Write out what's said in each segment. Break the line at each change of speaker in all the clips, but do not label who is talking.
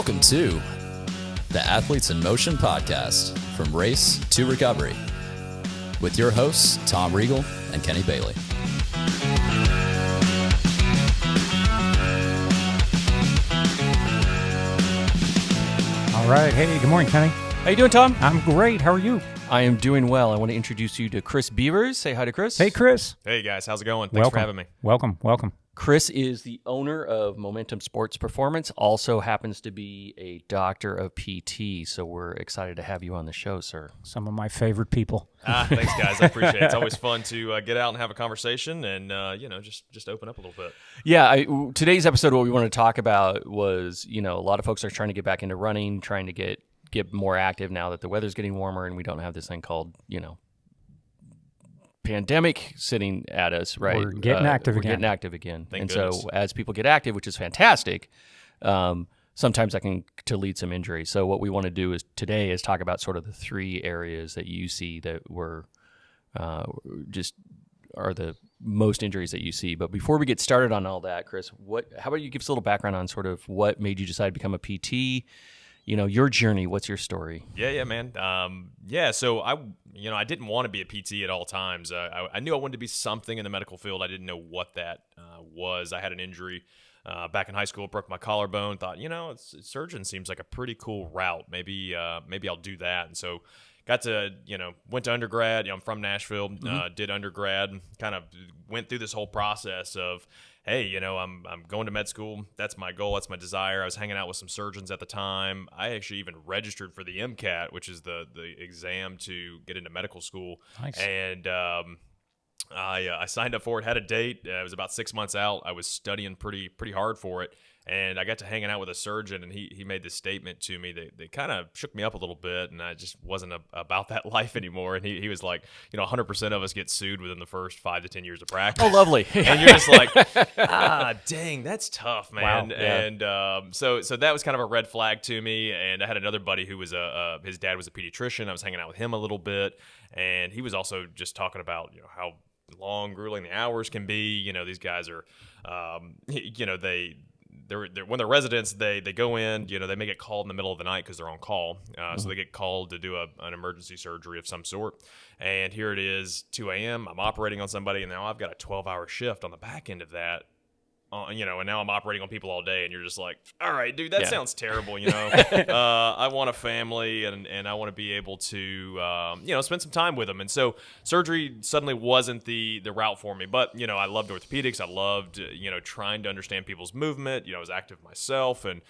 Welcome to the Athletes in Motion podcast, from race to recovery, with your hosts, Tom Riegel and Kenny Bailey.
All right. Hey, good morning, Kenny.
How you doing, Tom?
I'm great. How are you?
I am doing well. I want to introduce you to Chris Beavers. Say hi to Chris.
Hey, Chris.
Hey, guys. How's it going? Thanks for having me.
Welcome.
Chris is the owner of Momentum Sports Performance, also happens to be a doctor of PT, so we're excited to have you on the show, sir.
Some of my favorite people.
Thanks, guys. I appreciate it. It's always fun to get out and have a conversation and, just open up a little bit.
Yeah, today's episode, what we want to talk about was, a lot of folks are trying to get back into running, trying to get more active now that the weather's getting warmer and we don't have this thing called, pandemic sitting at us, right?
We're getting active
again.
Thank
and
goodness.
So as people get active, which is fantastic, sometimes that can lead some injury. So what we want to do today is talk about sort of the three areas that you see that were just are the most injuries that you see. But before we get started on all that, Chris, how about you give us a little background on sort of what made you decide to become a PT? Your journey. What's your story?
Yeah, man. So I didn't want to be a PT at all times. I knew I wanted to be something in the medical field. I didn't know what that was. I had an injury back in high school, broke my collarbone. Thought, surgeon seems like a pretty cool route. Maybe I'll do that. And so went to undergrad. I'm from Nashville. Did undergrad. Kind of went through this whole process of, hey, I'm going to med school. That's my goal. That's my desire. I was hanging out with some surgeons at the time. I actually even registered for the MCAT, which is the exam to get into medical school.
Nice.
And I signed up for it, had a date. It was about 6 months out. I was studying pretty hard for it. And I got to hanging out with a surgeon, and he made this statement to me that kind of shook me up a little bit, and I just wasn't about that life anymore. And he was like, 100% of us get sued within the first 5 to 10 years of practice.
Oh, lovely.
And you're just like, dang, that's tough, man.
Wow. Yeah.
And so that was kind of a red flag to me. And I had another buddy who was his dad was a pediatrician. I was hanging out with him a little bit, and he was also just talking about how long, grueling the hours can be. These guys are, they're when they're residents, they go in, they may get called in the middle of the night because they're on call. So they get called to do an emergency surgery of some sort. And here it is, 2 a.m. I'm operating on somebody, and now I've got a 12-hour shift on the back end of that. And now I'm operating on people all day, and you're just like, all right, dude, that sounds terrible. I want a family, and I want to be able to, spend some time with them. And so surgery suddenly wasn't the route for me. But, I loved orthopedics. I loved, trying to understand people's movement. I was active myself, and,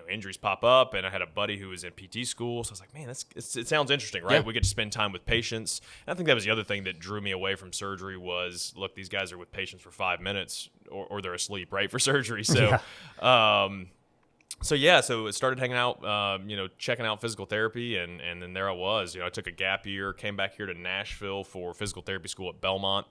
injuries pop up. And I had a buddy who was in PT school. So I was like, man, it sounds interesting, right?
Yeah.
We get to spend time with patients. And I think that was the other thing that drew me away from surgery was, look, these guys are with patients for 5 minutes or they're asleep, right, for surgery. So, So it started hanging out, checking out physical therapy, and then there I was. I took a gap year, came back here to Nashville for physical therapy school at Belmont.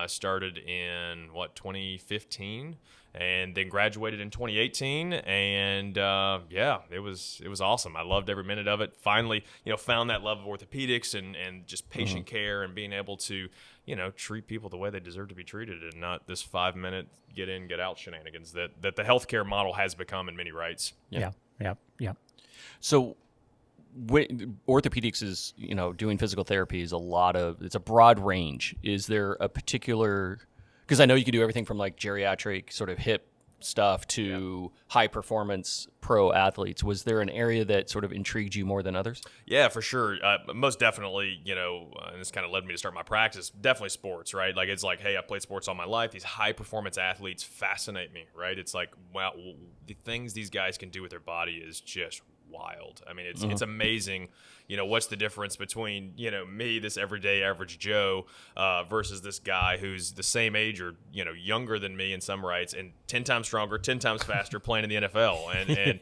Started in 2015, and then graduated in 2018. And it was awesome. I loved every minute of it. Finally, found that love of orthopedics and just patient care and being able to, treat people the way they deserve to be treated, and not this 5-minute get in, get out shenanigans that the healthcare model has become in many rights.
Yeah.
So orthopedics is, doing physical therapy is it's a broad range. Is there a particular, because I know you can do everything from like geriatric sort of hip stuff to high performance pro athletes. Was there an area that sort of intrigued you more than others?
Yeah, for sure. Most definitely, and this kind of led me to start my practice, definitely sports, right? Like, it's like, hey, I played sports all my life. These high performance athletes fascinate me, right? It's like, wow, the things these guys can do with their body is just wild. I mean, it's amazing. What's the difference between, me, this everyday average Joe, versus this guy who's the same age or, younger than me in some rights and 10 times stronger, 10 times faster playing in the NFL. And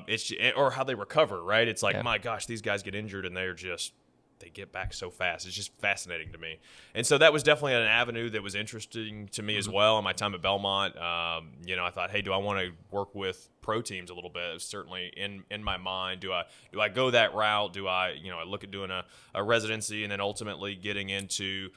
it's, or how they recover, right? It's like, my gosh, these guys get injured and they get back so fast. It's just fascinating to me. And so that was definitely an avenue that was interesting to me as well in my time at Belmont. I thought, hey, do I want to work with pro teams a little bit. It was certainly in my mind. Do I go that route? Do I look at doing a residency and then ultimately getting into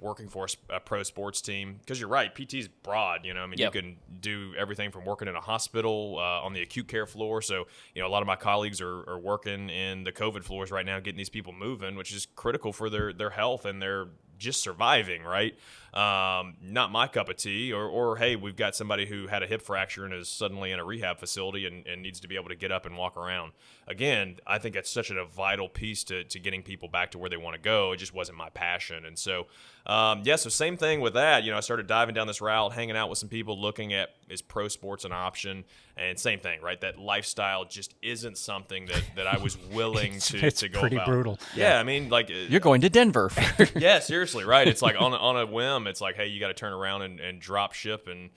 working for a pro sports team? Because you're right, PT is broad. I mean,
Yep.
you can do everything from working in a hospital on the acute care floor. So, a lot of my colleagues are working in the COVID floors right now, getting these people moving, which is critical for their health and their just surviving, right? Not my cup of tea. Or hey, we've got somebody who had a hip fracture and is suddenly in a rehab facility and needs to be able to get up and walk around. Again, I think that's such a vital piece to getting people back to where they want to go. It just wasn't my passion. And so, so same thing with that. I started diving down this route, hanging out with some people, looking at is pro sports an option? And same thing, right? That lifestyle just isn't something that I was willing to go
It's pretty
about.
brutal.
Yeah, I mean, like
You're going to Denver.
yeah, seriously, right? It's like on a whim. It's like, hey, you got to turn around and drop ship. And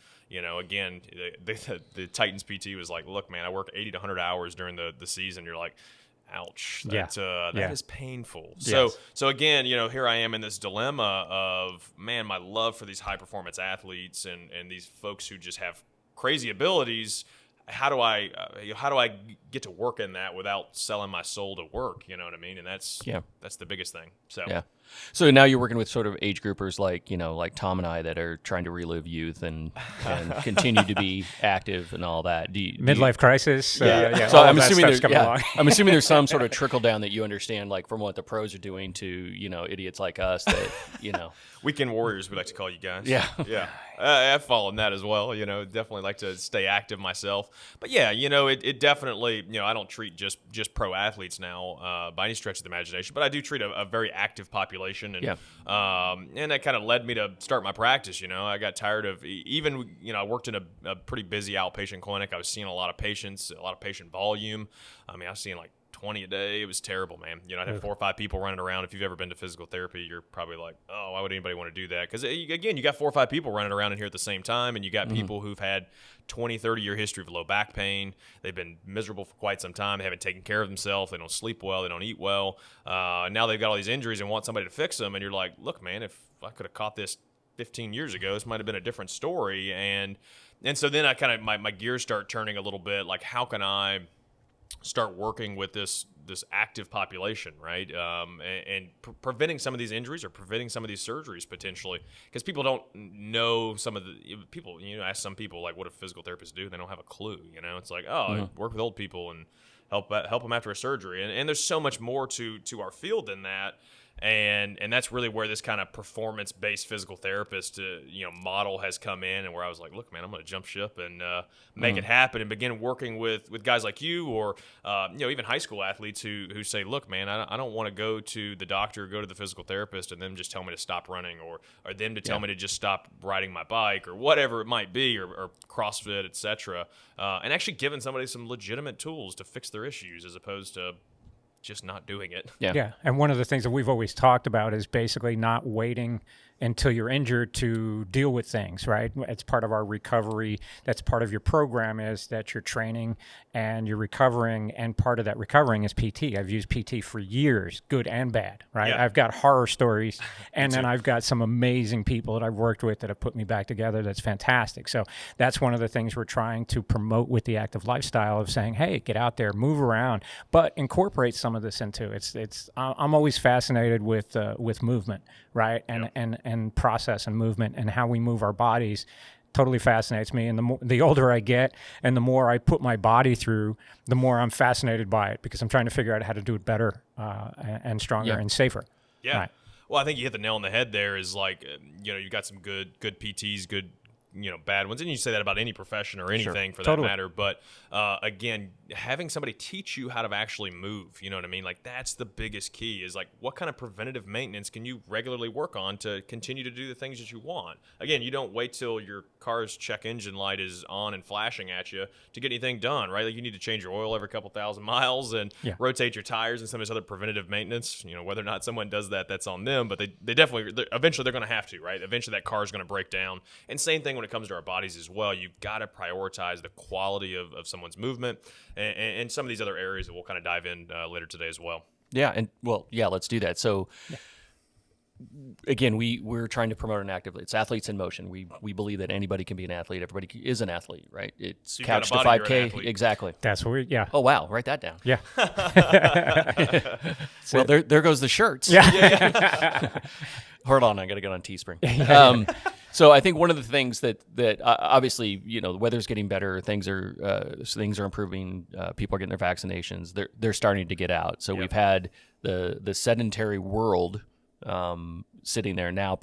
again, the Titans PT was like, look, man, I work 80 to 100 hours during the season. You're like, ouch, that is painful.
Yes.
So again, here I am in this dilemma of, man, my love for these high performance athletes and these folks who just have crazy abilities. How do I get to work in that without selling my soul to work? You know what I mean? And that's the biggest thing. So
Yeah. So now you're working with sort of age groupers like Tom and I that are trying to relive youth and continue to be active and all that.
Midlife crisis.
So
all
I'm
of that
assuming
stuff's coming along.
I'm assuming there's some sort of trickle down that you understand, like from what the pros are doing to idiots like us that
weekend warriors, we like to call you guys.
Yeah.
Yeah. I've followed that as well. Definitely like to stay active myself. But yeah, it definitely, I don't treat just pro athletes now by any stretch of the imagination, but I do treat a very active population. And and that kind of led me to start my practice. I got tired of even, I worked in a pretty busy outpatient clinic. I was seeing a lot of patients, a lot of patient volume. I mean, I was seeing like 20 a day. It was terrible, man. I'd have 4 or 5 people running around. If you've ever been to physical therapy, you're probably like, oh, why would anybody want to do that? Because, again, you got 4 or 5 people running around in here at the same time, and you got people who've had 20, 30-year history of low back pain. They've been miserable for quite some time. They haven't taken care of themselves. They don't sleep well. They don't eat well. Now they've got all these injuries and want somebody to fix them, and you're like, look, man, if I could have caught this 15 years ago, this might have been a different story. And so then I kind of, my gears start turning a little bit, like how can I start working with this active population, right? And preventing some of these injuries or preventing some of these surgeries potentially, because people don't know some of the people. Ask some people like, what do physical therapists do? They don't have a clue. It's like, I work with old people and help them after a surgery. And there's so much more to our field than that. And that's really where this kind of performance-based physical therapist, model has come in, and where I was like, look, man, I'm going to jump ship and make it happen, and begin working with guys like you, or even high school athletes who say, look, man, I don't want to go to the doctor, go to the physical therapist, and them just tell me to stop running, or them to tell me to just stop riding my bike, or whatever it might be, or CrossFit, etc. And actually giving somebody some legitimate tools to fix their issues, as opposed to just not doing it.
Yeah. And one of the things that we've always talked about is basically not waiting until you're injured to deal with things, right? It's part of our recovery. That's part of your program, is that you're training and you're recovering, and part of that recovering is PT. I've used PT for years, good and bad, right?
Yeah.
I've got horror stories, and then I've got some amazing people that I've worked with that have put me back together. That's fantastic. So that's one of the things we're trying to promote with the active lifestyle, of saying, hey, get out there, move around, but incorporate some of this into it. I'm always fascinated with movement, right? And process and movement and how we move our bodies totally fascinates me. And the older I get and the more I put my body through, the more I'm fascinated by it, because I'm trying to figure out how to do it better and stronger and safer.
Yeah.
Right.
Well, I think you hit the nail on the head there. Is like, you got some good PTs, good, bad ones. And you say that about any profession or anything for that matter. But again, having somebody teach you how to actually move, you know what I mean? Like, that's the biggest key, is like, what kind of preventative maintenance can you regularly work on to continue to do the things that you want? Again, you don't wait till your car's check engine light is on and flashing at you to get anything done, right? Like, you need to change your oil every couple thousand miles and rotate your tires and some of this other preventative maintenance. Whether or not someone does that, that's on them, but they definitely, eventually they're going to have to, right? Eventually that car is going to break down. And same thing when it comes to our bodies as well. You've got to prioritize the quality of someone's movement and some of these other areas that we'll kind of dive in later today as well.
Yeah, and let's do that. So again, we're trying to promote an active. It's athletes in motion. We believe that anybody can be an athlete. Everybody is an athlete, right? It's
you got
couch
a
to
body, you're an
5K.
athlete.
Exactly.
That's what yeah.
Oh wow, write that down.
Yeah.
Well, there goes the shirts.
Yeah.
Hold on, I got to get on Teespring. So I think one of the things that obviously, the weather's getting better, things are improving, people are getting their vaccinations, they're starting to get out. So we've had the sedentary world sitting there now.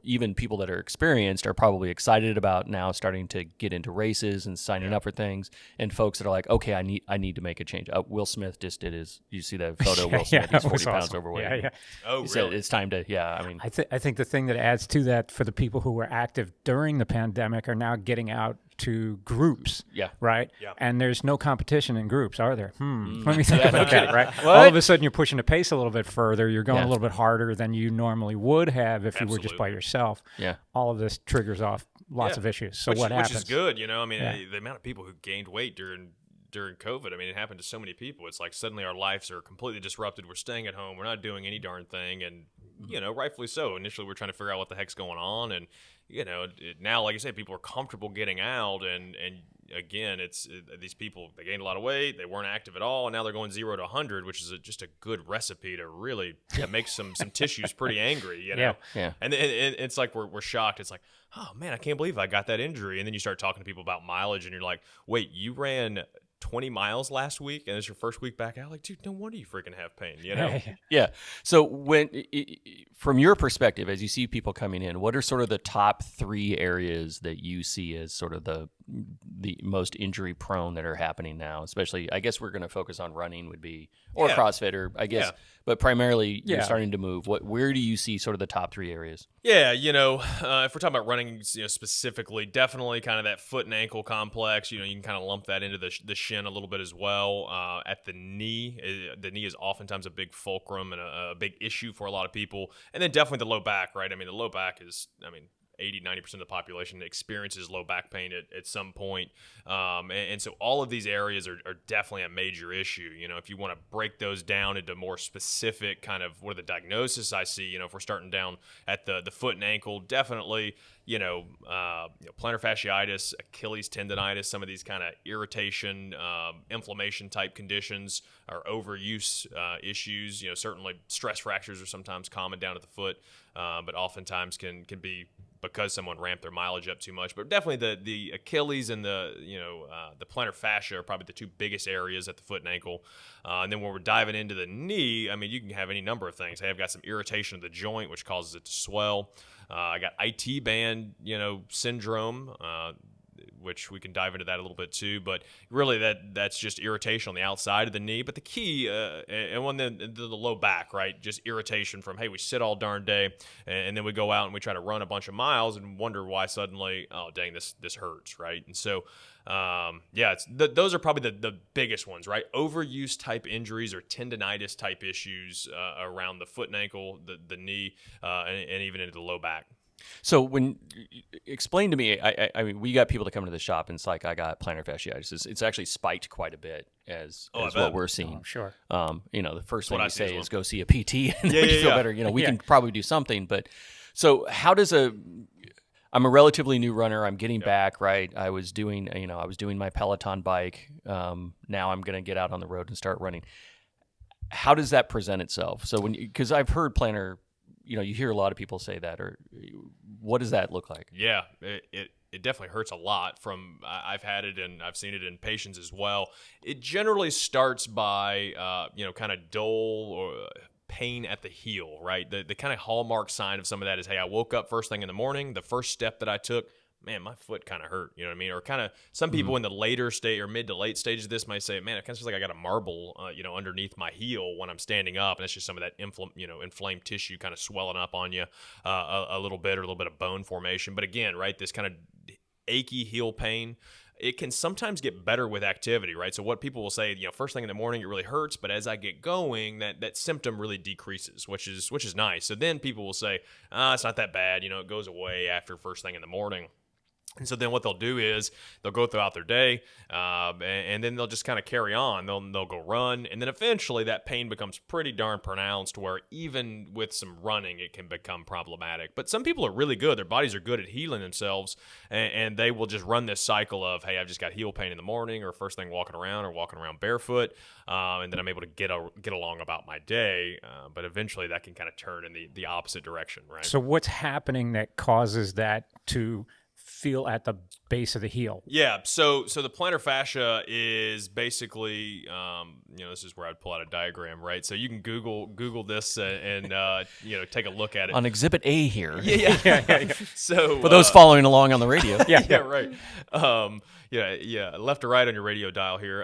Even people that are experienced are probably excited about now starting to get into races and signing up for things. And folks that are like, okay, I need to make a change. Will Smith just did you see that photo? Will Smith, he's 40 pounds overweight.
Yeah.
Oh,
He said
really?
it's time to,
I think the thing that adds to that for the people who were active during the pandemic are now getting out to groups.
Yeah.
Right?
Yeah.
And there's no competition in groups, are there? Let me think about that, right?
What?
All of a sudden you're pushing the pace a little bit further. You're going
Yeah.
a little bit harder than you normally would have if you were just by
Absolutely.
yourself.
Yeah.
All of this triggers off lots
Yeah.
of issues. So
which,
what happens?
Which is good, I mean,
Yeah.
the amount of people who gained weight during COVID, I mean, it happened to so many people. It's like suddenly our lives are completely disrupted. We're staying at home. We're not doing any darn thing. And, rightfully so. Initially, we're trying to figure out what the heck's going on. And, now, like I said, people are comfortable getting out. And again, it's these people, they gained a lot of weight. They weren't active at all. And now they're going 0 to 100, which is just a good recipe to really make some tissues pretty angry,
Yeah.
Yeah.
And it's like we're shocked. It's like, oh, man, I can't believe I got that injury. And then you start talking to people about mileage, and you're like, wait, you ran 20 miles last week, and it's your first week back out? Like, dude, no wonder you freaking have pain,
Yeah. So from your perspective, as you see people coming in, what are sort of the top 3 areas that you see as sort of the most injury prone that are happening now? Especially, I guess we're going to focus on running or CrossFit, or I guess, but primarily you're starting to move. Where do you see sort of the top 3 areas?
Yeah, if we're talking about running, specifically, definitely kind of that foot and ankle complex. You can kind of lump that into the shin a little bit as well. At the knee is oftentimes a big fulcrum and a big issue for a lot of people. And then definitely the low back, right? I mean, the low back is, 80-90% of the population experiences low back pain at some point. And so all of these areas are definitely a major issue. If you want to break those down into more specific kind of what are the diagnosis I see, if we're starting down at the foot and ankle, definitely, plantar fasciitis, Achilles tendonitis, some of these kind of irritation, inflammation type conditions or overuse issues. Certainly stress fractures are sometimes common down at the foot, but oftentimes can be because someone ramped their mileage up too much. But definitely the Achilles and the plantar fascia are probably the 2 biggest areas at the foot and ankle. And then when we're diving into the knee, I mean, you can have any number of things. Hey, I've got some irritation of the joint, which causes it to swell. I got IT band, syndrome, which we can dive into that a little bit too. But really that's just irritation on the outside of the knee. But the key, and one the low back, right? Just irritation from, hey, we sit all darn day, and then we go out and we try to run a bunch of miles and wonder why suddenly, oh, dang, this hurts, right? And so, those are probably the biggest ones, right? Overuse type injuries or tendonitis type issues around the foot and ankle, the knee, and even into the low back.
So explain to me, I mean, we got people to come to the shop and it's like, I got plantar fasciitis. It's actually spiked quite a bit as what we're seeing.
Oh, sure.
The first thing
what
you
I see as
say
well.
is go see a PT and make you feel better. We can probably do something, but so how does I'm a relatively new runner. I'm getting back, right? I was doing my Peloton bike. Now I'm going to get out on the road and start running. How does that present itself? So because I've heard plantar, you hear a lot of people say that, or what does that look like?
Yeah, it definitely hurts a lot. I've had it and I've seen it in patients as well. It generally starts by kind of dull or pain at the heel, right? The kind of hallmark sign of some of that is, hey, I woke up first thing in the morning. The first step that I took, man, my foot kind of hurt. You know what I mean? Or kind of some people in the later stage or mid to late stages of this might say, man, it kind of feels like I got a marble, underneath my heel when I'm standing up. And it's just some of that inflamed tissue kind of swelling up on you a little bit, or a little bit of bone formation. But again, right, this kind of achy heel pain, it can sometimes get better with activity, right? So what people will say, first thing in the morning, it really hurts, but as I get going, that symptom really decreases, which is nice. So then people will say, it's not that bad, it goes away after first thing in the morning. And so then what they'll do is they'll go throughout their day, and then they'll just kind of carry on. They'll go run, and then eventually that pain becomes pretty darn pronounced where even with some running, it can become problematic. But some people are really good. Their bodies are good at healing themselves, and they will just run this cycle of, hey, I've just got heel pain in the morning or first thing walking around barefoot, and then I'm able to get along about my day. But eventually that can kind of turn in the opposite direction, right?
So what's happening that causes that to feel at the base of the heel?
Yeah, so the plantar fascia is basically, this is where I'd pull out a diagram, right? So you can Google this and take a look at it.
On Exhibit A here.
Yeah. So
For those following along on the radio.
yeah, right. Left to right on your radio dial here.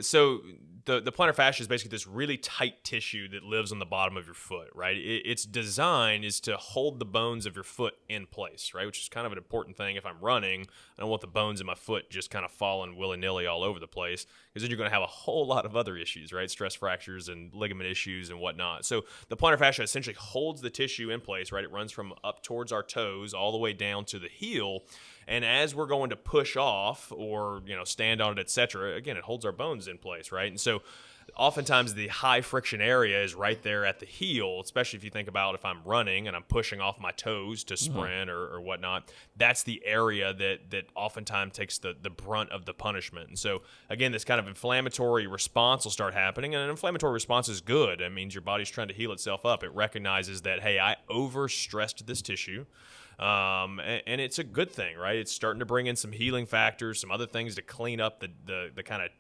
So the plantar fascia is basically this really tight tissue that lives on the bottom of your foot, right? Its design is to hold the bones of your foot in place, right? Which is kind of an important thing. If I'm running, I don't want the bones in my foot just kind of falling willy-nilly all over the place, because then you're going to have a whole lot of other issues, right? Stress fractures and ligament issues and whatnot. So the plantar fascia essentially holds the tissue in place, right? It runs from up towards our toes all the way down to the heel. And as we're going to push off or, stand on it, etc., again, it holds our bones in place, right? And so oftentimes the high friction area is right there at the heel, especially if you think about if I'm running and I'm pushing off my toes to sprint or whatnot. That's the area that oftentimes takes the brunt of the punishment. And so, again, this kind of inflammatory response will start happening, and an inflammatory response is good. It means your body's trying to heal itself up. It recognizes that, hey, I overstressed this tissue. And it's a good thing, right? It's starting to bring in some healing factors, some other things to clean up the kind of,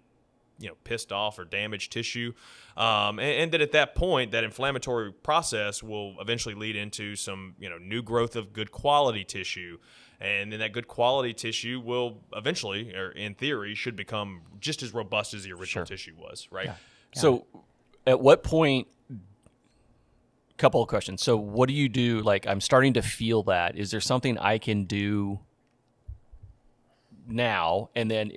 pissed off or damaged tissue. And then at that point, that inflammatory process will eventually lead into some, new growth of good quality tissue. And then that good quality tissue will eventually, or in theory, should become just as robust as the original tissue was, right?
Yeah.
So at what point, couple of questions. So what do you do? Like, I'm starting to feel that. Is there something I can do now? And then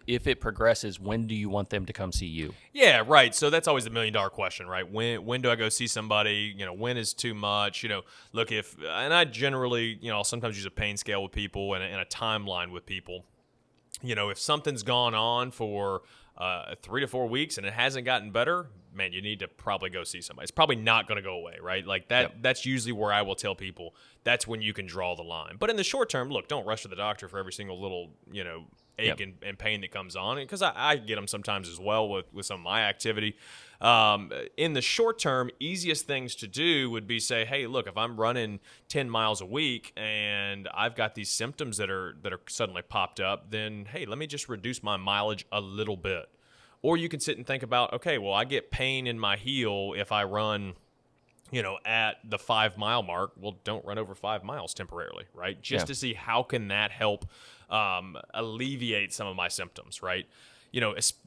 if it progresses, when do you want them to come see you?
Yeah, right. So that's always the $1 million question, right? When do I go see somebody? When is too much? Look, and I generally, I'll sometimes use a pain scale with people and a timeline with people. If something's gone on for 3 to 4 weeks and it hasn't gotten better, man, you need to probably go see somebody. It's probably not going to go away, right? Like that. Yep. That's usually where I will tell people that's when you can draw the line. But in the short term, look, don't rush to the doctor for every single little, ache and pain that comes on, because I get them sometimes as well with some of my activity. In the short term, easiest things to do would be say, hey, look, if I'm running 10 miles a week and I've got these symptoms that are suddenly popped up, then hey, let me just reduce my mileage a little bit. Or you can sit and think about, okay, well, I get pain in my heel if I run, at the 5 mile mark. Well, don't run over 5 miles temporarily, right? Just to see how can that help alleviate some of my symptoms, right?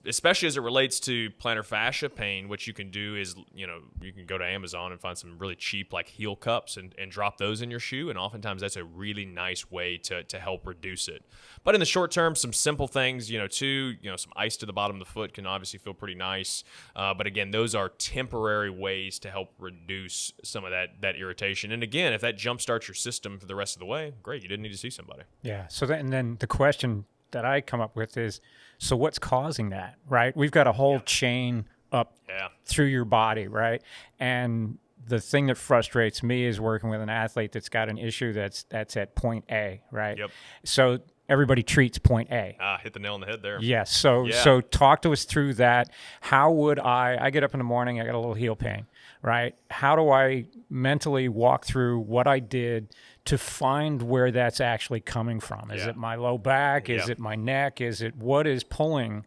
Especially as it relates to plantar fascia pain, what you can do is, you can go to Amazon and find some really cheap like heel cups and drop those in your shoe. And oftentimes that's a really nice way to help reduce it. But in the short term, some simple things, some ice to the bottom of the foot can obviously feel pretty nice. But again, those are temporary ways to help reduce some of that irritation. And again, if that jumpstarts your system for the rest of the way, great. You didn't need to see somebody.
Yeah. So then the question that I come up with is, so what's causing that, right? We've got a whole chain up through your body, right? And the thing that frustrates me is working with an athlete that's got an issue that's at point A, right?
Yep.
So everybody treats point A.
Hit the nail on the head there.
Yes. So talk to us through that. How would I get up in the morning, I got a little heel pain, right? How do I mentally walk through what I did to find where that's actually coming from? Is it my low back? Is it my neck? What is pulling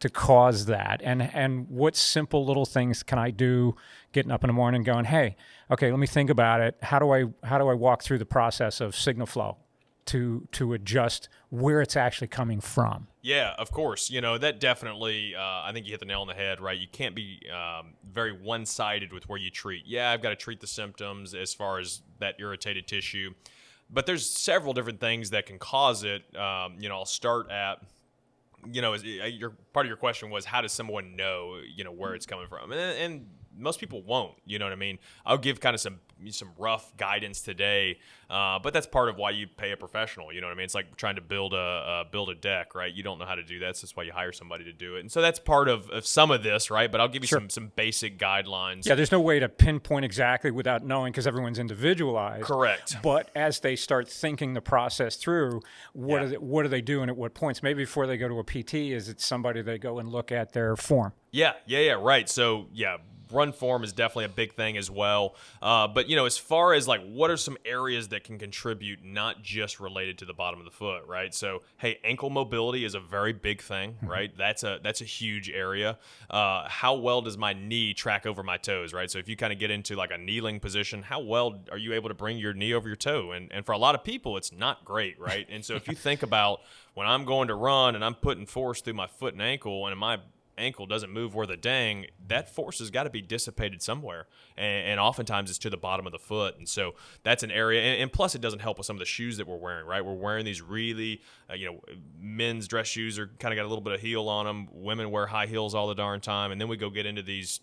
to cause that? And what simple little things can I do getting up in the morning going, hey, okay, let me think about it. How do I walk through the process of signal flow to adjust where it's actually coming from?
Yeah, of course. That definitely, I think you hit the nail on the head, right? You can't be very one-sided with where you treat. Yeah, I've got to treat the symptoms as far as that irritated tissue. But there's several different things that can cause it. I'll start at, part of your question was, how does someone know, where it's coming from? And most people won't. You know what I mean? I'll give kind of some rough guidance today, but that's part of why you pay a professional. You know what I mean? It's like trying to build a deck, right? You don't know how to do that, so that's why you hire somebody to do it. And so that's part of some of this, right? But I'll give you some basic guidelines.
Yeah, there's no way to pinpoint exactly without knowing because everyone's individualized.
Correct.
But as they start thinking the process through, what are they doing at what points? Maybe before they go to a PT, is it somebody they go and look at their form?
Yeah, right. So, run form is definitely a big thing as well. But, as far as like what are some areas that can contribute, not just related to the bottom of the foot, right? So, hey, ankle mobility is a very big thing, right? That's a huge area. How well does my knee track over my toes, right? So if you kind of get into like a kneeling position, how well are you able to bring your knee over your toe? And for a lot of people, it's not great, right? And so if you think about when I'm going to run and I'm putting force through my foot and ankle, and my ankle doesn't move worth a dang, that force has got to be dissipated somewhere, and oftentimes it's to the bottom of the foot. And so that's an area, and plus it doesn't help with some of the shoes that we're wearing, right? We're wearing these really men's dress shoes are kind of got a little bit of heel on them. Women wear high heels all the darn time, and then we go get into these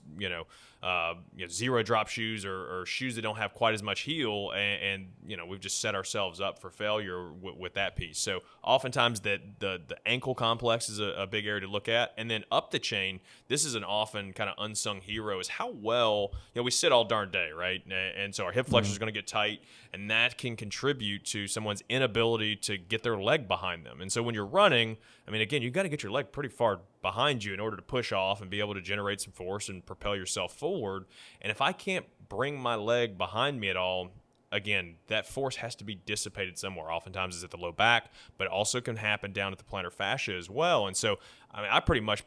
zero drop shoes or shoes that don't have quite as much heel, and we've just set ourselves up for failure with that piece. So oftentimes the ankle complex is a big area to look at. And then up the chain, this is an often kind of unsung hero, is how well we sit all darn day, right? And so our hip flexors are going to get tight, and that can contribute to someone's inability to get their leg behind them. And so when you're running, I mean, again, you've got to get your leg pretty far behind you in order to push off and be able to generate some force and propel yourself forward. And if I can't bring my leg behind me at all, again, that force has to be dissipated somewhere. Oftentimes it's at the low back, but it also can happen down at the plantar fascia as well. And so, I mean, I pretty much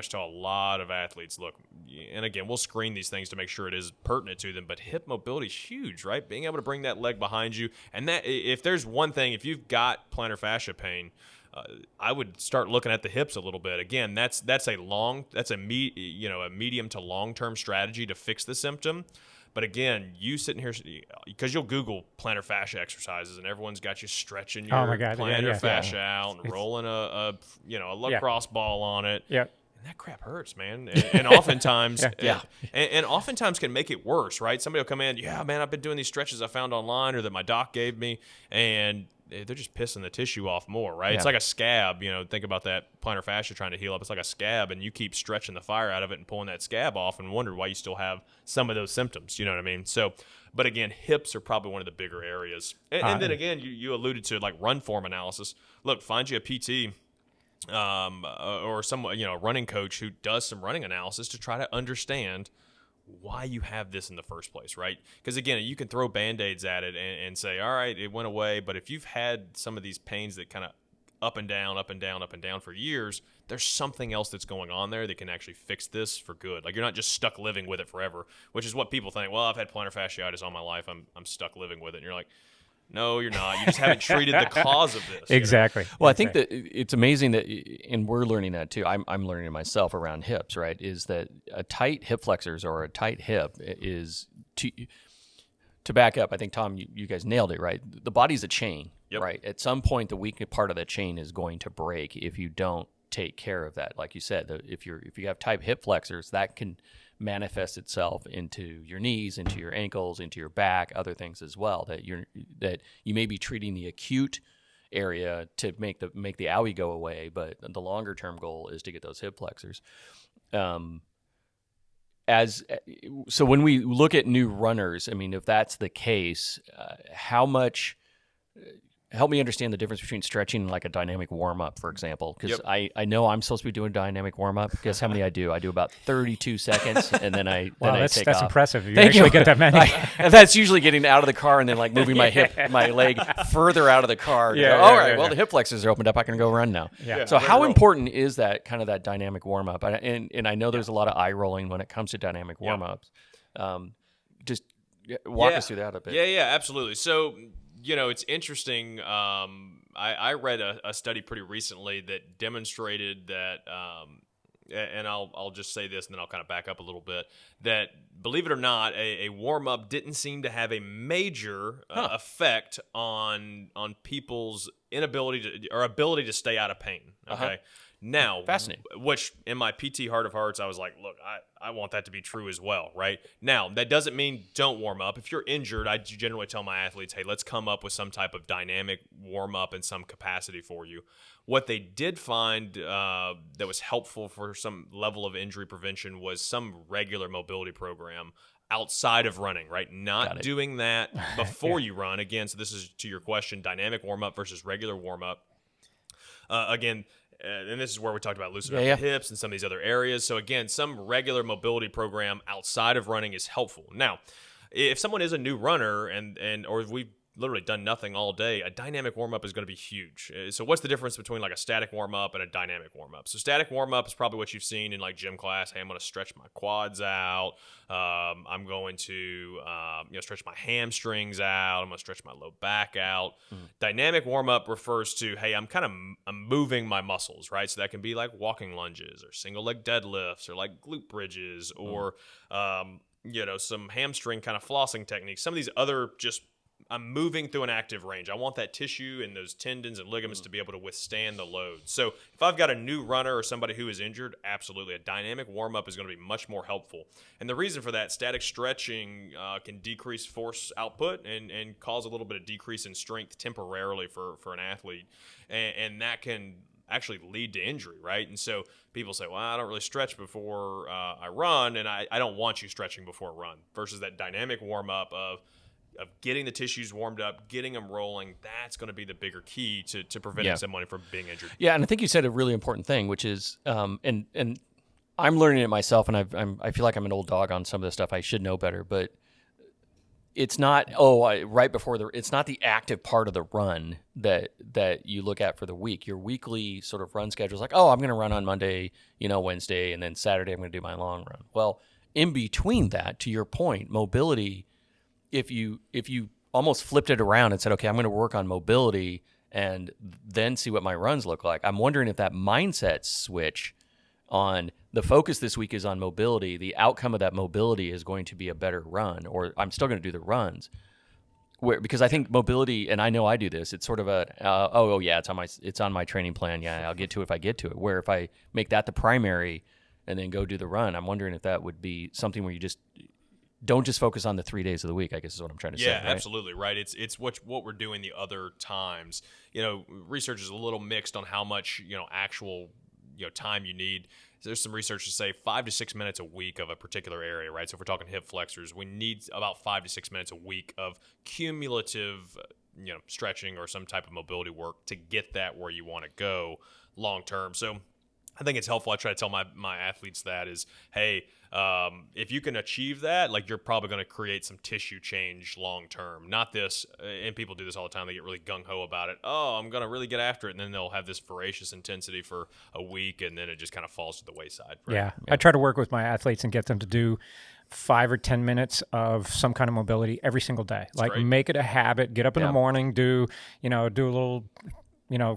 tell a lot of athletes, look, and again, we'll screen these things to make sure it is pertinent to them, but hip mobility is huge, right? Being able to bring that leg behind you. And that, if there's one thing, if you've got plantar fascia pain, I would start looking at the hips a little bit. Again, that's a medium to long-term strategy to fix the symptom. But again, you sitting here, because you'll Google plantar fascia exercises, and everyone's got you stretching your plantar fascia out and rolling a lacrosse ball on it.
Yeah.
And that crap hurts, man. And oftentimes, and oftentimes can make it worse, right? Somebody will come in, man, I've been doing these stretches I found online or that my doc gave me, and they're just pissing the tissue off more, right? Yeah. It's like a scab. Think about that plantar fascia trying to heal up. It's like a scab, and you keep stretching the fire out of it and pulling that scab off and wonder why you still have some of those symptoms. You know what I mean? So, but again, hips are probably one of the bigger areas. And then again, you alluded to like run form analysis. Look, find you a PT or some a running coach who does some running analysis to try to understand why you have this in the first place, right? Because again, you can throw Band-Aids at it and say, all right, it went away. But if you've had some of these pains that kind of up and down for years, there's something else that's going on there that can actually fix this for good. Like, you're not just stuck living with it forever, which is what people think. Well, I've had plantar fasciitis all my life. I'm stuck living with it. And you're like, no, you're not. You just haven't treated the cause of this.
Exactly.
Well, I think that it's amazing that, and we're learning that too. I'm learning it myself around hips, right? Is that a tight hip flexors or a tight hip is to back up. I think, Tom, you guys nailed it, right? The body's a chain, right? At some point, the weak part of that chain is going to break if you don't take care of that. Like you said, if you have tight hip flexors, that can manifest itself into your knees, into your ankles, into your back, other things as well, that you may be treating the acute area to make the owie go away, but the longer term goal is to get those hip flexors. So when we look at new runners, I mean, if that's the case, how much help me understand the difference between stretching and like a dynamic warm-up, for example, because I know I'm supposed to be doing a dynamic warm-up. Guess how many I do? I do about 32 seconds, and then I take off.
That's impressive. You actually get that many.
That's usually getting out of the car and then like moving my leg further out of the car. The hip flexors are opened up. I can go run now. Yeah. So how important is that kind of that dynamic warm-up? And I know there's a lot of eye rolling when it comes to dynamic warm-ups. Just walk us through that a bit.
Yeah, absolutely. So, it's interesting. I read a study pretty recently that demonstrated that, and I'll just say this and then I'll kind of back up a little bit, that believe it or not, a warm-up didn't seem to have a major effect on people's ability to stay out of pain. Okay. Now,
Fascinating.
which in my PT heart of hearts, I was like, look, I want that to be true as well, right? Now, that doesn't mean don't warm up. If you're injured, I generally tell my athletes, hey, let's come up with some type of dynamic warm up in some capacity for you. What they did find that was helpful for some level of injury prevention was some regular mobility program outside of running, right? Not doing that before you run. Again, so this is to your question, dynamic warm-up versus regular warm-up. Again, and this is where we talked about loosening up the hips and some of these other areas. So again, some regular mobility program outside of running is helpful. Now, if someone is a new runner or we've literally done nothing all day, a dynamic warm-up is going to be huge. So what's the difference between like a static warm-up and a dynamic warm-up? So static warm-up is probably what you've seen in like gym class. Hey, I'm going to stretch my quads out. I'm going to stretch my hamstrings out. I'm going to stretch my low back out. Dynamic warm-up refers to, hey, I'm moving my muscles, right? So that can be like walking lunges or single leg deadlifts or like glute bridges or some hamstring kind of flossing techniques. Some of these other I'm moving through an active range. I want that tissue and those tendons and ligaments to be able to withstand the load. So if I've got a new runner or somebody who is injured, absolutely, a dynamic warm-up is going to be much more helpful. And the reason for that, static stretching can decrease force output and cause a little bit of decrease in strength temporarily for an athlete. And that can actually lead to injury, right? And so people say, well, I don't really stretch before I run, and I don't want you stretching before a run, versus that dynamic warm-up of getting the tissues warmed up, getting them rolling. That's going to be the bigger key to preventing someone from being injured.
Yeah, and I think you said a really important thing, which is, and I'm learning it myself, and I feel like I'm an old dog on some of this stuff. I should know better, but it's not it's not the active part of the run that you look at for the week. Your weekly sort of run schedule is like, I'm going to run on Monday, Wednesday, and then Saturday I'm going to do my long run. Well, in between that, to your point, mobility. If you almost flipped it around and said, okay, I'm going to work on mobility and then see what my runs look like, I'm wondering if that mindset switch on the focus this week is on mobility, the outcome of that mobility is going to be a better run, or I'm still going to do the runs. Because I think mobility, and I know I do this, it's sort of it's on my training plan. Yeah, I'll get to it if I get to it. Where if I make that the primary and then go do the run, I'm wondering if that would be something where you just don't just focus on the 3 days of the week, I guess is what I'm trying to say.
Yeah,
right?
absolutely, right. It's what we're doing the other times. Research is a little mixed on how much, actual, time you need. There's some research to say 5 to 6 minutes a week of a particular area, right? So if we're talking hip flexors, we need about 5 to 6 minutes a week of cumulative, stretching or some type of mobility work to get that where you want to go long term. So I think it's helpful. I try to tell my athletes that is, hey, if you can achieve that, like you're probably going to create some tissue change long term. Not this, and people do this all the time. They get really gung ho about it. Oh, I'm going to really get after it, and then they'll have this voracious intensity for a week, and then it just kind of falls to the wayside. Right?
Yeah, I try to work with my athletes and get them to do 5 or 10 minutes of some kind of mobility every single day.
That's
like
great.
Make it a habit. Get up in the morning, do a little.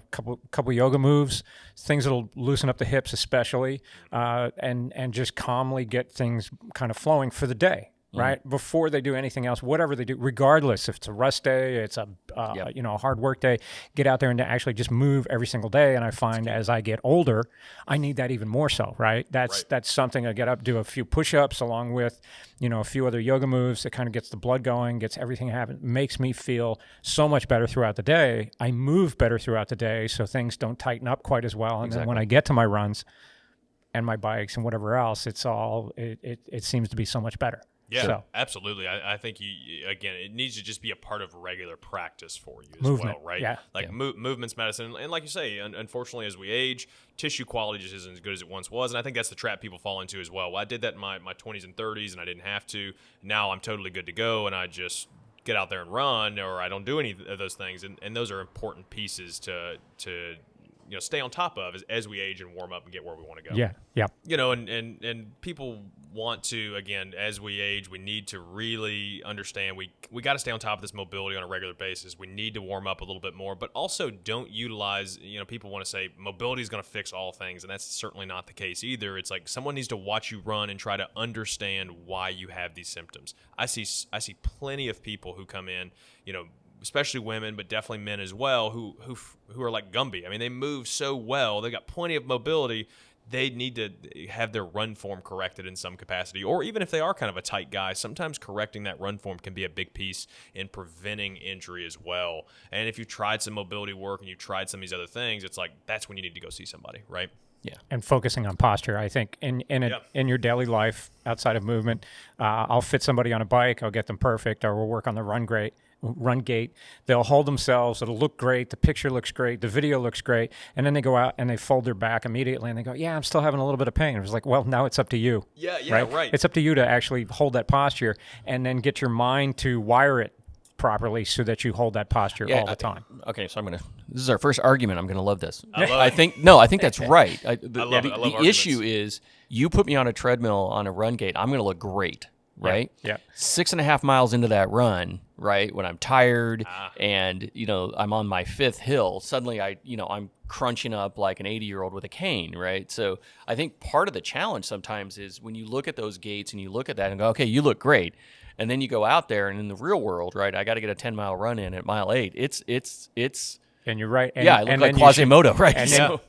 Couple yoga moves, things that'll loosen up the hips especially, and just calmly get things kind of flowing for the day, right? Before they do anything else, whatever they do, regardless if it's a rest day, it's a hard work day, get out there and actually just move every single day. And I find as I get older, I need that even more so, right? That's something I get up, do a few push-ups along with, a few other yoga moves that kind of gets the blood going, gets everything happening, makes me feel so much better throughout the day. I move better throughout the day, so things don't tighten up quite as well. And then when I get to my runs and my bikes and whatever else, it seems to be so much better.
Yeah, absolutely. I think it needs to just be a part of regular practice for you as
Movement,
well, right?
yeah.
Movement's medicine. And like you say, unfortunately, as we age, tissue quality just isn't as good as it once was. And I think that's the trap people fall into as well. I did that in my 20s and 30s, and I didn't have to. Now I'm totally good to go, and I just get out there and run, or I don't do any of those things. And those are important pieces to stay on top of as we age and warm up and get where we want to go.
Yeah.
And people want to, again, as we age, we need to really understand we got to stay on top of this mobility on a regular basis. We need to warm up a little bit more, but also don't utilize, people want to say mobility is going to fix all things, and that's certainly not the case either. It's like someone needs to watch you run and try to understand why you have these symptoms. I see plenty of people who come in, especially women, but definitely men as well, who are like Gumby. I mean, they move so well. They got plenty of mobility. They need to have their run form corrected in some capacity. Or even if they are kind of a tight guy, sometimes correcting that run form can be a big piece in preventing injury as well. And if you tried some mobility work and you tried some of these other things, it's like that's when you need to go see somebody, right?
Yeah.
And focusing on posture, I think in your daily life outside of movement, I'll fit somebody on a bike, I'll get them perfect, or we'll work on the run gait. They'll hold themselves, it'll look great, the picture looks great, the video looks great, and then they go out and they fold their back immediately and they go, yeah, I'm still having a little bit of pain. It was like, well, now it's up to you.
Yeah, right.
It's up to you to actually hold that posture and then get your mind to wire it properly so that you hold that posture all the time.
Okay, so this is our first argument. I'm gonna love this.
I
think that's right. The issue is you put me on a treadmill on a run gait, I'm gonna look great, right?
Yeah.
6.5 miles into that run, right, when I'm tired and I'm on my 5th hill, suddenly I'm crunching up like an 80-year-old with a cane, right? So I think part of the challenge sometimes is when you look at those gaits and you look at that and go, okay, you look great. And then you go out there and in the real world, right, I got to get a 10-mile run in at mile 8. It's
and you're right.
I look like Quasimodo, right?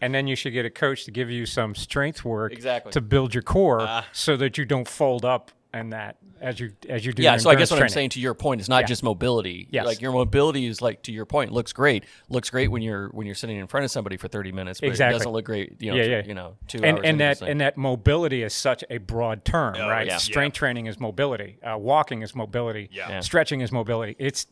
And then you should get a coach to give you some strength work
to
build your core so that you don't fold up and that as you do your
so I guess what
training.
I'm saying to your point is not just mobility.
Yes.
Like your mobility is like, to your point, looks great when you're sitting in front of somebody for 30 minutes, but it doesn't look great 2 hours
and that mobility is such a broad term, right?
Yeah.
Strength training is mobility, walking is mobility, stretching is mobility. It's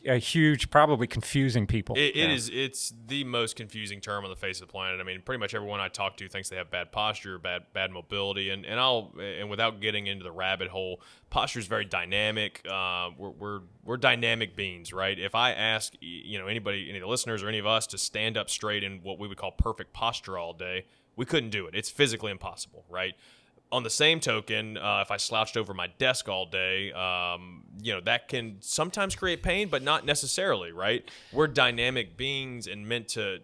a huge, probably confusing people.
It's the most confusing term on the face of the planet. I mean, pretty much everyone I talk to thinks they have bad posture, bad mobility, and without getting into the rabbit hole, posture is very dynamic. We're dynamic beings, right? If I ask any of the listeners or any of us to stand up straight in what we would call perfect posture all day, we couldn't do it. It's physically impossible, right? On the same token, if I slouched over my desk all day, that can sometimes create pain, but not necessarily, right? We're dynamic beings and meant to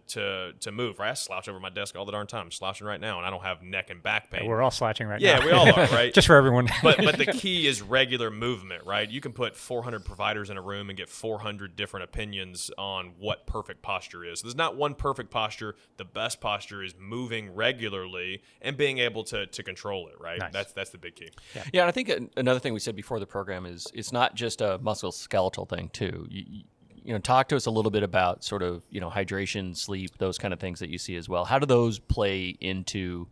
move, right? I slouch over my desk all the darn time. I'm slouching right now, and I don't have neck and back pain.
We're all slouching now.
Yeah, we all are, right?
Just for everyone.
but the key is regular movement, right? You can put 400 providers in a room and get 400 different opinions on what perfect posture is. There's not one perfect posture. The best posture is moving regularly and being able to control it. Right,
nice.
That's the big key.
Yeah, and I think another thing we said before the program is it's not just a musculoskeletal thing too. Talk to us a little bit about sort of hydration, sleep, those kind of things that you see as well. How do those play into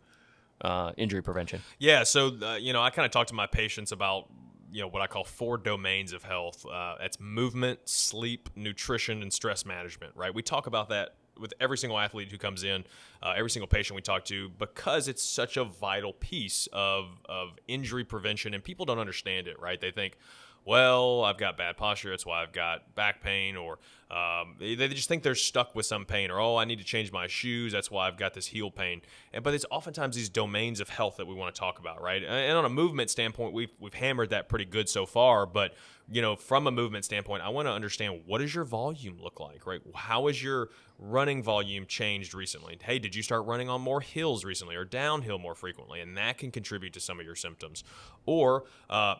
injury prevention?
Yeah, so I kind of talk to my patients about what I call 4 domains of health. That's movement, sleep, nutrition, and stress management. Right, we talk about that with every single athlete who comes in, every single patient we talk to, because it's such a vital piece of injury prevention, and people don't understand it, right? They think, well, I've got bad posture, that's why I've got back pain, or they just think they're stuck with some pain, or I need to change my shoes, that's why I've got this heel pain. But it's oftentimes these domains of health that we want to talk about, right? And on a movement standpoint, we've hammered that pretty good so far, but from a movement standpoint, I want to understand, what does your volume look like, right? How is your running volume changed recently? Hey, did you start running on more hills recently or downhill more frequently? And that can contribute to some of your symptoms. Or,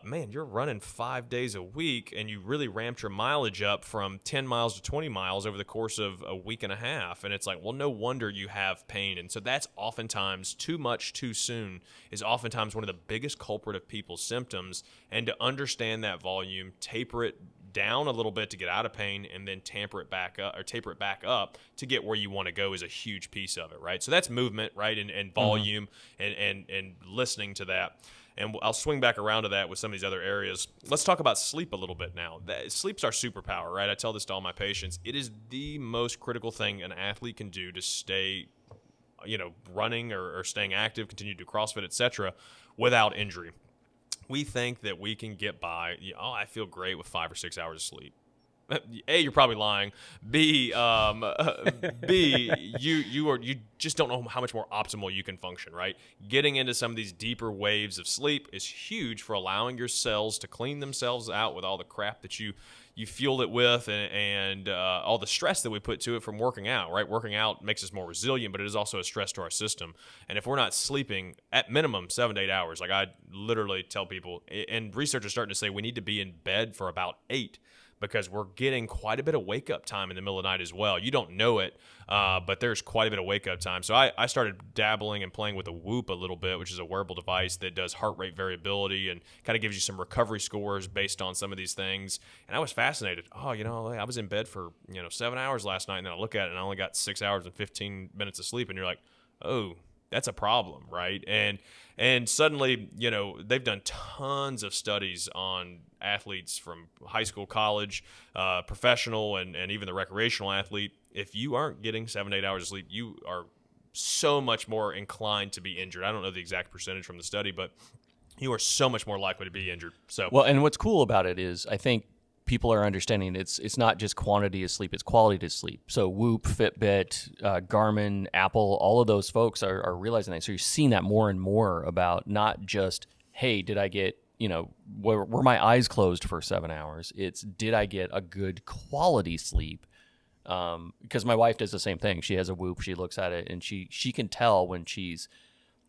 man, you're running 5 days a week and you really ramped your mileage up from 10 miles to 20 miles over the course of a week and a half. And it's like, well, no wonder you have pain. And so that's oftentimes too much too soon is oftentimes one of the biggest culprit of people's symptoms. And to understand that volume, taper it down a little bit to get out of pain, and then taper it back up to get where you want to go is a huge piece of it, right? So that's movement, right, and volume, and listening to that. And I'll swing back around to that with some of these other areas. Let's talk about sleep a little bit now. Sleep's our superpower, right? I tell this to all my patients. It is the most critical thing an athlete can do to stay, running or staying active, continue to do CrossFit, etc., without injury. We think that we can get by, I feel great with 5 or 6 hours of sleep. A, you're probably lying. B, you just don't know how much more optimal you can function, right? Getting into some of these deeper waves of sleep is huge for allowing your cells to clean themselves out with all the crap that you fueled it with and all the stress that we put to it from working out, right? Working out makes us more resilient, but it is also a stress to our system. And if we're not sleeping at minimum 7 to 8 hours, like I literally tell people, and research is starting to say we need to be in bed for about 8, because we're getting quite a bit of wake up time in the middle of the night as well. You don't know it, but there's quite a bit of wake up time. So I started dabbling and playing with a Whoop a little bit, which is a wearable device that does heart rate variability and kind of gives you some recovery scores based on some of these things. And I was fascinated. Oh, I was in bed for 7 hours last night, and then I look at it and I only got 6 hours and 15 minutes of sleep, and you're like, oh, that's a problem, right? And suddenly, they've done tons of studies on athletes from high school, college, professional, and even the recreational athlete. If you aren't getting 7 to 8 hours of sleep, you are so much more inclined to be injured. I don't know the exact percentage from the study, but you are so much more likely to be injured. So
well, and what's cool about it is I think people are understanding it's not just quantity of sleep, it's quality of sleep. So Whoop, Fitbit, Garmin, Apple, all of those folks are realizing that. So you're seeing that more and more about not just, hey, did I get, were my eyes closed for 7 hours? It's, did I get a good quality sleep? Because my wife does the same thing. She has a Whoop, she looks at it, and she can tell when she's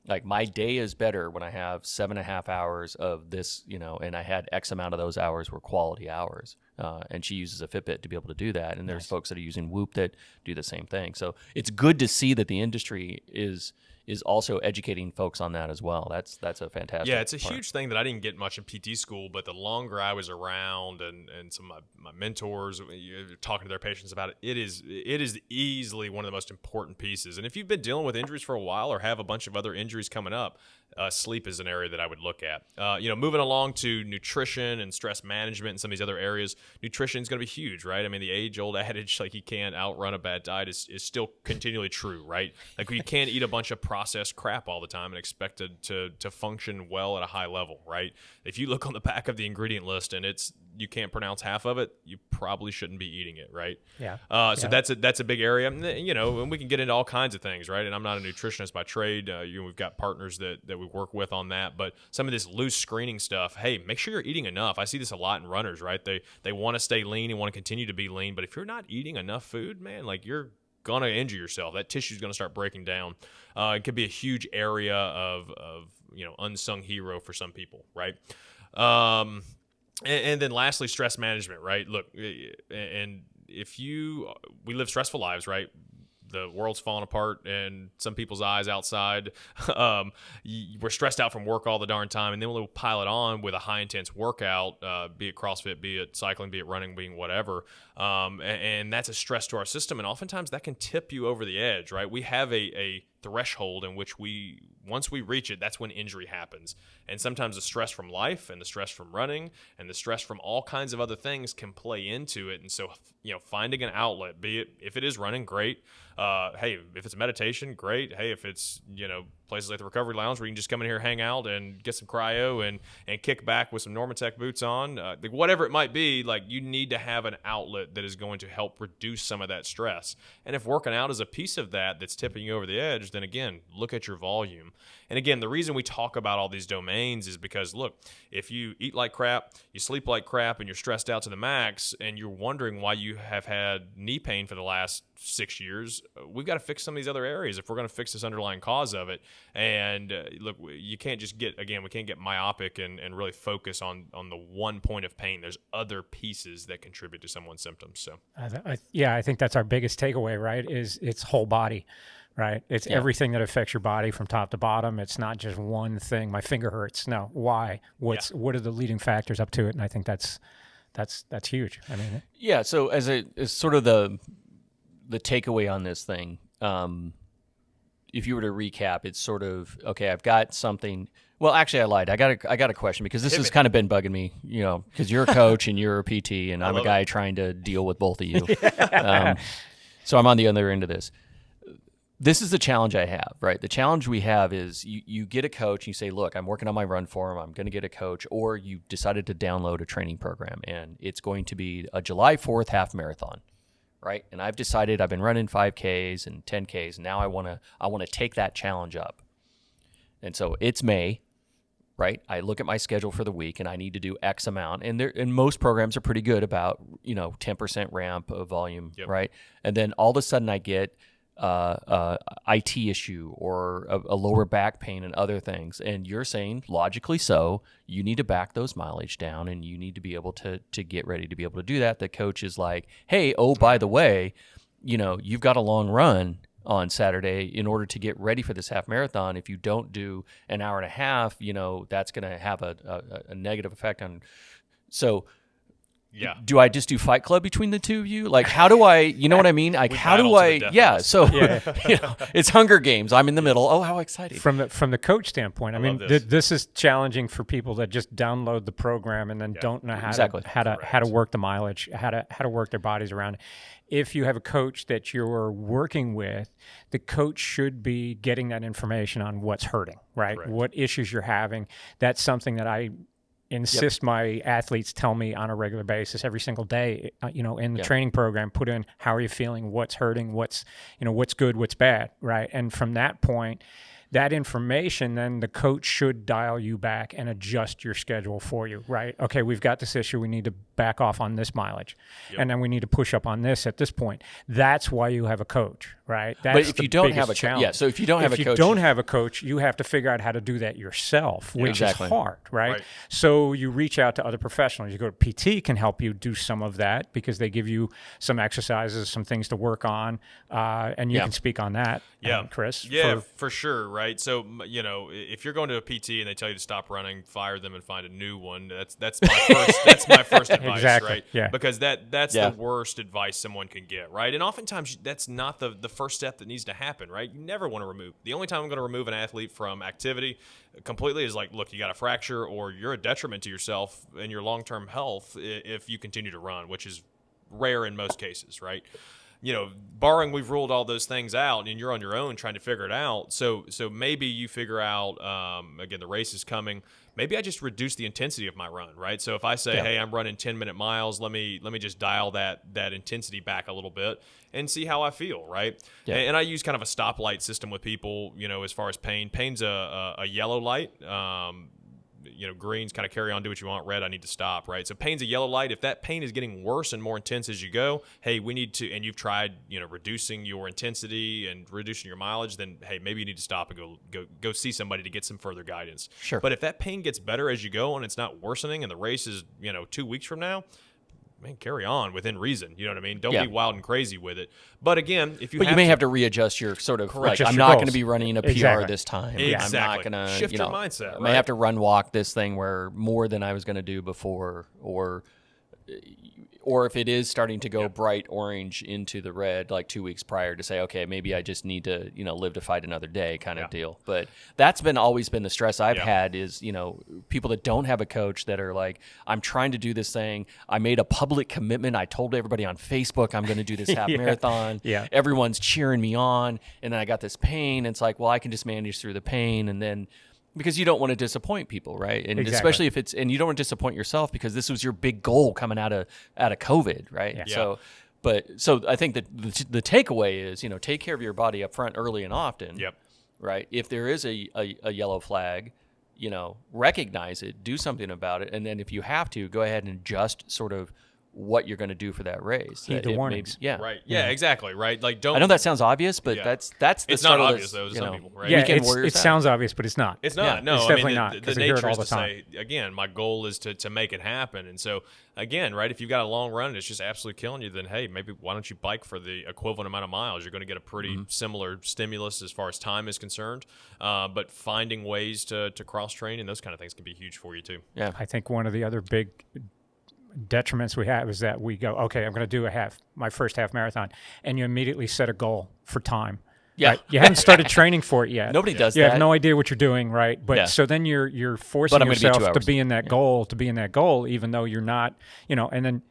like, my day is better when I have 7.5 hours of this, and I had X amount of those hours were quality hours. And she uses a Fitbit to be able to do that. And there's folks that are using Whoop that do the same thing. So it's good to see that the industry is also educating folks on that as well. That's a fantastic
Yeah, it's a
part.
huge thing that I didn't get much in PT school, but the longer I was around and some of my mentors talking to their patients about it, it is easily one of the most important pieces. And if you've been dealing with injuries for a while or have a bunch of other injuries coming up, sleep is an area that I would look at. Moving along to nutrition and stress management and some of these other areas, nutrition is going to be huge, right? I mean, the age-old adage, like you can't outrun a bad diet is still continually true, right? Like you can't eat a bunch of processed crap all the time and expect it to function well at a high level, right? If you look on the back of the ingredient list and you can't pronounce half of it, you probably shouldn't be eating it, right?
Yeah.
So that's a big area, and we can get into all kinds of things, right? And I'm not a nutritionist by trade. We've got partners that we work with on that, but some of this loose screening stuff, hey, make sure you're eating enough. I see this a lot in runners, right? They want to stay lean and want to continue to be lean, but if you're not eating enough food, man, like you're gonna injure yourself. That tissue is gonna start breaking down. It could be a huge area of unsung hero for some people, right? And then lastly, stress management, right? Look, and we live stressful lives, right? The world's falling apart in some people's eyes outside. We're stressed out from work all the darn time, and then we'll pile it on with a high-intense workout, be it CrossFit, be it cycling, be it running, being whatever. And that's a stress to our system, and oftentimes that can tip you over the edge, right? We have a threshold in which once we reach it, that's when injury happens. And sometimes the stress from life and the stress from running and the stress from all kinds of other things can play into it. And so, finding an outlet, be it, if it is running, great. Hey, if it's meditation, great. Hey, if it's, places like the Recovery Lounge where you can just come in here, hang out, and get some cryo and kick back with some Normatec boots on, whatever it might be, like you need to have an outlet that is going to help reduce some of that stress. And if working out is a piece of that's tipping you over the edge, then again, look at your volume. And again, the reason we talk about all these domains is because, look, if you eat like crap, you sleep like crap, and you're stressed out to the max, and you're wondering why you have had knee pain for the last 6 years, we've got to fix some of these other areas if we're going to fix this underlying cause of it. And look, you can't just we can't get myopic and really focus on the one point of pain. There's other pieces that contribute to someone's symptoms. So,
I think that's our biggest takeaway, right? Is it's whole body. Right. It's everything that affects your body from top to bottom. It's not just one thing. My finger hurts. No. Why? What are the leading factors up to it? And I think that's huge. I mean,
yeah. So as sort of the takeaway on this thing, if you were to recap, it's sort of, okay, I've got something. Well, actually, I lied. I got a question because this has kind of been bugging me, because you're a coach and you're a PT, and I'm a guy trying to deal with both of you. So I'm on the other end of this. This is the challenge I have, right? The challenge we have is you get a coach, you say, look, I'm working on my run form, I'm going to get a coach, or you decided to download a training program, and it's going to be a July 4th half marathon, right? And I've decided I've been running 5Ks and 10Ks, and now I want to take that challenge up. And so it's May, right? I look at my schedule for the week, and I need to do X amount, and most programs are pretty good about 10% ramp of volume, right? And then all of a sudden I get IT issue or a lower back pain and other things, and you're saying logically so, you need to back those mileage down, and you need to be able to get ready to be able to do that. The coach is like, hey, oh, by the way, you've got a long run on Saturday in order to get ready for this half marathon. If you don't do an hour and a half, that's going to have a negative effect on. So
yeah.
Do I just do Fight Club between the two of you? Like, how do I, you know what I mean? Like, how do I, yeah. So, it's Hunger Games. I'm in the middle. Oh, how exciting.
From the coach standpoint, I mean, this is challenging for people that just download the program and then don't know how to work the mileage, how to work their bodies around it. If you have a coach that you're working with, the coach should be getting that information on what's hurting, right?
Correct.
What issues you're having. That's something that I insist my athletes tell me on a regular basis every single day, in the training program, put in, how are you feeling? What's hurting? What's good? What's bad? Right. And from that point, that information, then the coach should dial you back and adjust your schedule for you, right? Okay, we've got this issue. We need to back off on this mileage. Yep. And then we need to push up on this at this point. That's why you have a coach, right? That's
but if you don't have a
challenge.
so if you don't have a coach.
If you don't have a coach, you have to figure out how to do that yourself, which is hard, right? So you reach out to other professionals. You go to PT can help you do some of that because they give you some exercises, some things to work on, and you can speak on that, Chris.
Yeah, for sure, right? So, if you're going to a PT and they tell you to stop running, fire them and find a new one. That's my first advice,
exactly.
right?
Yeah.
Because that's the worst advice someone can get, right? And oftentimes that's not the first step that needs to happen, right? You never want to remove. The only time I'm going to remove an athlete from activity completely is like, look, you got a fracture or you're a detriment to yourself and your long-term health if you continue to run, which is rare in most cases, right? Barring we've ruled all those things out and you're on your own trying to figure it out. So maybe you figure out, again, the race is coming. Maybe I just reduce the intensity of my run, right? So if I say, hey, I'm running 10-minute miles, let me just dial that intensity back a little bit and see how I feel, right? Yeah. And I use kind of a stoplight system with people, as far as pain. Pain's a yellow light. Greens kind of carry on, do what you want. Red, I need to stop, right? So pain's a yellow light. If that pain is getting worse and more intense as you go, hey, we need to, and you've tried, reducing your intensity and reducing your mileage, then, hey, maybe you need to stop and go see somebody to get some further guidance.
Sure.
But if that pain gets better as you go and it's not worsening and the race is, 2 weeks from now, man, carry on within reason. You know what I mean? Don't be wild and crazy with it. But again, if you
may have to readjust your sort of like, I'm not going to be running a PR this time.
Exactly.
I'm not going to
shift your mindset.
I may have to run walk this thing where more than I was going to do before, or if it is starting to go bright orange into the red like 2 weeks prior, to say, okay, maybe I just need to, live to fight another day kind of deal. But that's always been the stress I've had is, people that don't have a coach that are like, I'm trying to do this thing. I made a public commitment. I told everybody on Facebook I'm going to do this half marathon.
Yeah.
Everyone's cheering me on. And then I got this pain. And it's like, well, I can just manage through the pain. And then, because you don't want to disappoint people, right? And especially if and you don't want to disappoint yourself because this was your big goal coming out of COVID, right?
Yeah.
So I think that the takeaway is, take care of your body up front early and often.
Yep.
Right. If there is a yellow flag, recognize it, do something about it, and then if you have to, go ahead and adjust sort of what you're going to do for that race.
Heed the warnings.
Right. Yeah, exactly. Right. Like, don't.
I know that sounds obvious, but that's the
it's not obvious though to some people, right?
Yeah, it sounds obvious, but it's not.
It's not.
Yeah,
no,
it's definitely not.
The nature is to say, again, my goal is to make it happen, and so again, right, if you've got a long run and it's just absolutely killing you, then hey, maybe why don't you bike for the equivalent amount of miles? You're going to get a pretty similar stimulus as far as time is concerned, but finding ways to cross train and those kind of things can be huge for you too.
Yeah,
I think one of the other big detriments we have is that we go, okay, I'm going to do my first half marathon, and you immediately set a goal for time.
Yeah,
right? You haven't started training for it yet.
Nobody does that.
You have no idea what you're doing, right? But so then you're forcing yourself to be in that goal, even though you're not, and then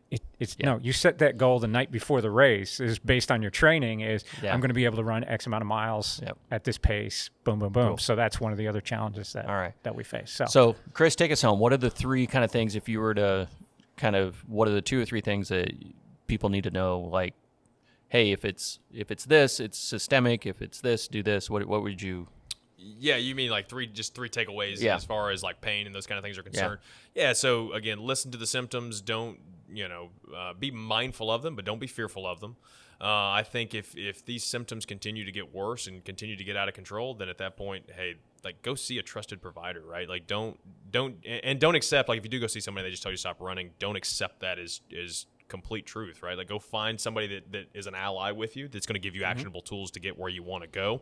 you set that goal the night before the race is based on your training is I'm going to be able to run X amount of miles at this pace, boom, boom, boom. Cool. So that's one of the other challenges that we face. So
Chris, take us home. What are the three kind of things, if you were to what are the 2 or 3 things that people need to know? Like, hey, if it's this, it's systemic. If it's this, do this. What would you?
Yeah, you mean like three takeaways as far as like pain and those kind of things are concerned. Yeah. So again, listen to the symptoms. Don't be mindful of them, but don't be fearful of them. I think if these symptoms continue to get worse and continue to get out of control, then at that point, hey, like go see a trusted provider, right? Like don't accept, like if you do go see somebody and they just tell you to stop running, don't accept that as complete truth, right? Like go find somebody that is an ally with you that's going to give you actionable tools to get where you want to go.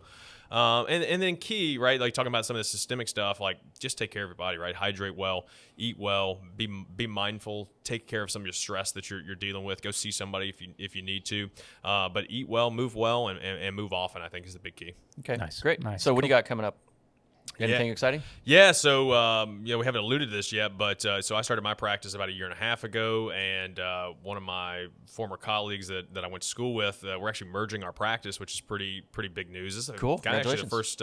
And then key, right? Like talking about some of the systemic stuff, like just take care of your body, right? Hydrate well, eat well, be mindful, take care of some of your stress that you're dealing with. Go see somebody if you need to, but eat well, move well, and move often, I think is the big key.
Okay,
Nice.
Great.
Nice.
So what do you got coming up? Anything exciting?
Yeah, so we haven't alluded to this yet, but so I started my practice about 1.5 years ago, and one of my former colleagues that I went to school with, we're actually merging our practice, which is pretty big news. This is
Cool.
actually the first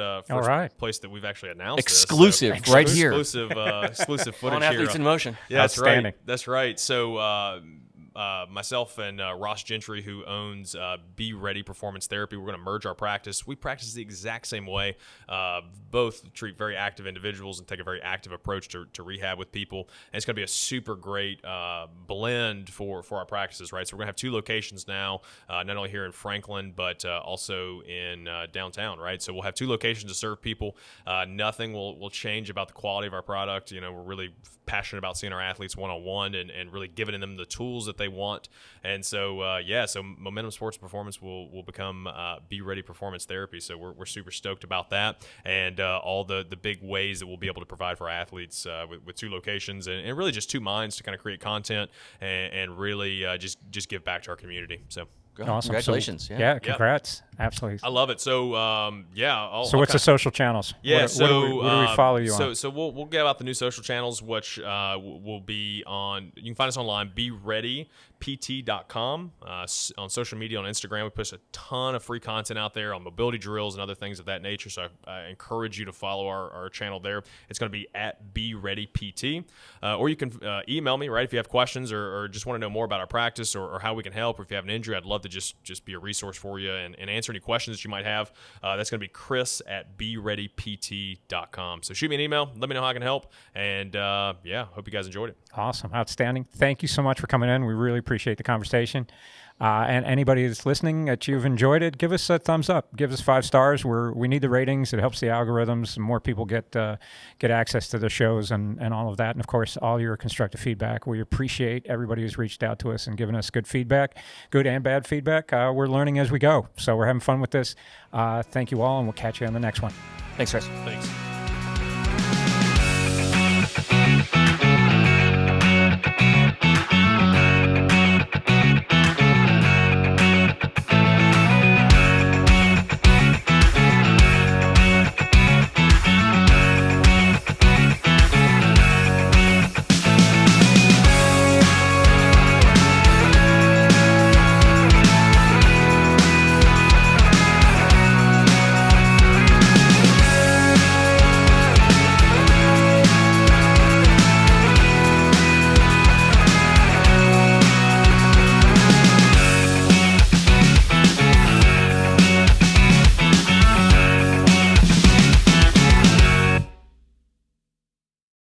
place that we've actually announced
exclusive
this, so
right here.
Exclusive footage
On
here.
Athletes in Motion.
Yeah, that's
Outstanding.
right. That's right. So myself and Ross Gentry, who owns Be Ready Performance Therapy, we're going to merge our practice. We practice the exact same way. Both treat very active individuals and take a very active approach to rehab with people. And it's going to be a super great blend for our practices, right? So we're going to have 2 locations now, not only here in Franklin, but also in downtown, right? So we'll have 2 locations to serve people. Nothing will change about the quality of our product. We're really passionate about seeing our athletes one-on-one and really giving them the tools that they want. And so, so Momentum Sports Performance will become Be Ready Performance Therapy. So we're super stoked about that and all the big ways that we'll be able to provide for our athletes with 2 locations and really just 2 minds to kind of create content and really just give back to our community. So.
Awesome.
Congratulations.
So, yeah, congrats. Absolutely.
I love it. So,
So what's the social channels?
Yeah,
what do we follow you on?
So we'll get out the new social channels, which will be on. You can find us online, BeReadyPT.com. On social media, on Instagram, we post a ton of free content out there on mobility drills and other things of that nature. So I encourage you to follow our channel there. It's going to be at BeReadyPT, or you can email me, right, if you have questions or just want to know more about our practice or how we can help, or if you have an injury, I'd love to just be a resource for you and answer any questions that you might have. That's going to be Chris@BeReadyPT.com. So shoot me an email. Let me know how I can help. And hope you guys enjoyed it.
Awesome. Outstanding. Thank you so much for coming in. We really appreciate the conversation. And anybody that's listening that you've enjoyed it, give us a thumbs up. Give us 5 stars. We need the ratings. It helps the algorithms. More people get access to the shows and all of that. And, of course, all your constructive feedback. We appreciate everybody who's reached out to us and given us good feedback, good and bad feedback. We're learning as we go. So we're having fun with this. Thank you all, and we'll catch you on the next one.
Thanks, Chris.
Thanks.